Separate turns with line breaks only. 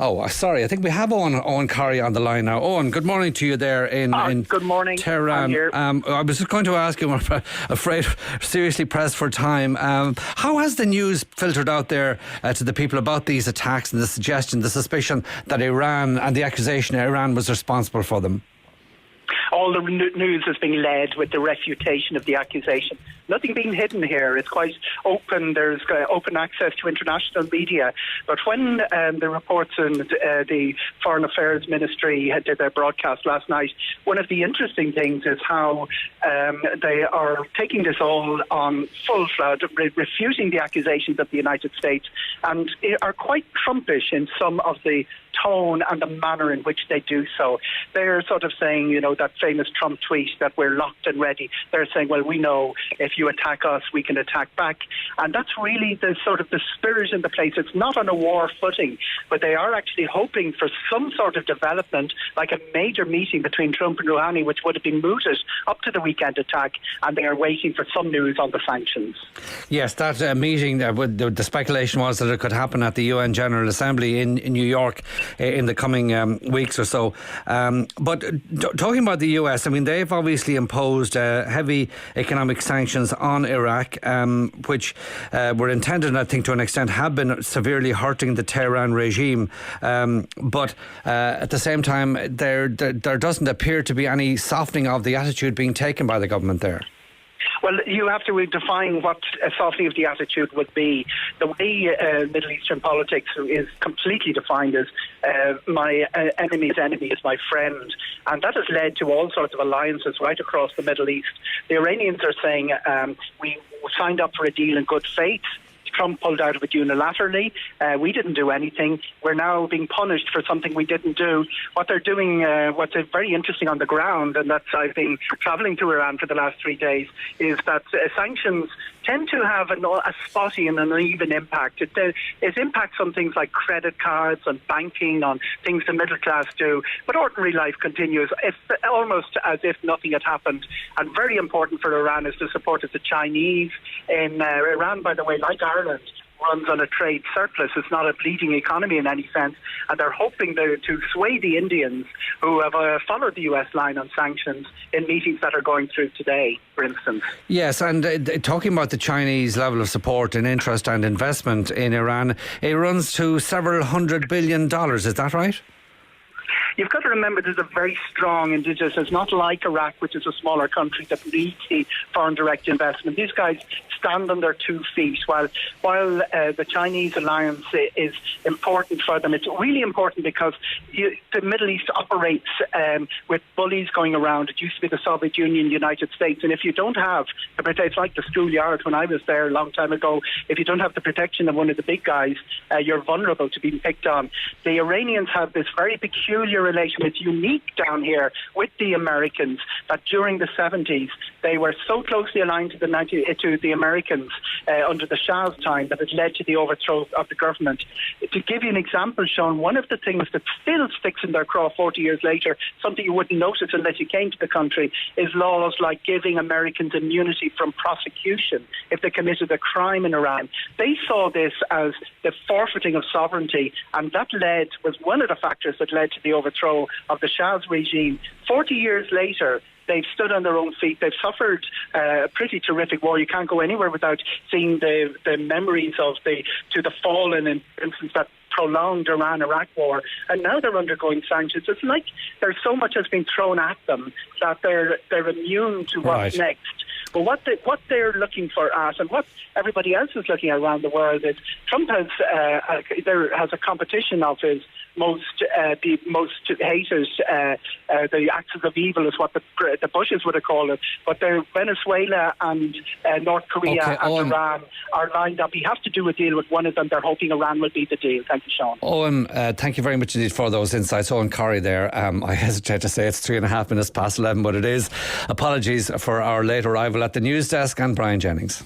Oh, sorry. I think we have Eoghan Corry on the line now. Eoghan, good morning to you there in
good morning.
Tehran.
I'm here.
I was just going to ask you, I'm afraid, seriously pressed for time. How has the news filtered out there to the people about these attacks and the suggestion, the suspicion that Iran and the accusation Iran was responsible for them?
All the news has been led with the refutation of the accusation. Nothing being hidden here. It's quite open. There's open access to international media. But when the reports in the Foreign Affairs Ministry did their broadcast last night, one of the interesting things is how they are taking this all on full flood, refuting the accusations of the United States, and are quite Trumpish in some of the tone and the manner in which they do so. They're sort of saying, that famous Trump tweet that we're locked and ready. They're saying, well, we know if you attack us, we can attack back. And that's really the sort of the spirit in the place. It's not on a war footing, but they are actually hoping for some sort of development, like a major meeting between Trump and Rouhani, which would have been mooted up to the weekend attack, and they are waiting for some news on the sanctions.
Yes, that meeting, the speculation was that it could happen at the UN General Assembly in New York in the coming weeks or so. But talking about the US, I mean, they've obviously imposed heavy economic sanctions on Iraq, which were intended, I think, to an extent, have been severely hurting the Tehran regime. But at the same time, there doesn't appear to be any softening of the attitude being taken by the government there.
Well, you have to define what a softening of the attitude would be. The way Middle Eastern politics is completely defined as my enemy's enemy is my friend. And that has led to all sorts of alliances right across the Middle East. The Iranians are saying we signed up for a deal in good faith. Trump pulled out of it unilaterally. We didn't do anything. We're now being punished for something we didn't do. What they're doing, what's very interesting on the ground, and that's I've been travelling to Iran for the last 3 days, is that sanctions tend to have a spotty and an uneven impact. It impacts on things like credit cards, on banking, on things the middle class do, but ordinary life continues. It's almost as if nothing had happened. And very important for Iran is the support of the Chinese. In Iran, by the way, like Ireland, runs on a trade surplus. It's not a bleeding economy in any sense, and they're hoping to sway the Indians who have followed the US line on sanctions in meetings that are going through today, for instance.
Yes, and talking about the Chinese level of support and interest and investment in Iran, it runs to several $100 billion, is that right?
You've got to remember there's a very strong indigenous. It's not like Iraq, which is a smaller country that needs the foreign direct investment. These guys stand on their 2 feet. While the Chinese alliance is important for them, it's really important because the Middle East operates with bullies going around. It used to be the Soviet Union, United States, and if you don't have it's like the schoolyard when I was there a long time ago. If you don't have the protection of one of the big guys, you're vulnerable to being picked on. The Iranians have this very peculiar relation. It's unique down here with the Americans that during the 70s they were so closely aligned to the Americans under the Shah's time that it led to the overthrow of the government. To give you an example, Sean, one of the things that still sticks in their craw 40 years later, something you wouldn't notice unless you came to the country, is laws like giving Americans immunity from prosecution if they committed a crime in Iran. They saw this as the forfeiting of sovereignty, and that was one of the factors that led to the overthrow of the Shah's regime. 40 years later, they've stood on their own feet. They've suffered a pretty terrific war. You can't go anywhere without seeing the memories of the fallen, in instance, that prolonged Iran-Iraq war, and now they're undergoing sanctions. It's like there's so much has been thrown at them that they're immune to what's next. But what they're looking for us, and what everybody else is looking at around the world, is Trump has a competition of his most haters. The axis of evil is what the Bushes would have called it. But Venezuela and North Korea and Iran are lined up. He has to do a deal with one of them. They're hoping Iran will be the deal. Thank you, Sean.
Eoghan, thank you very much indeed for those insights. Eoghan Corry there. I hesitate to say it's 3.5 minutes past 11, but it is. Apologies for our late arrival at the news desk, and Brian Jennings.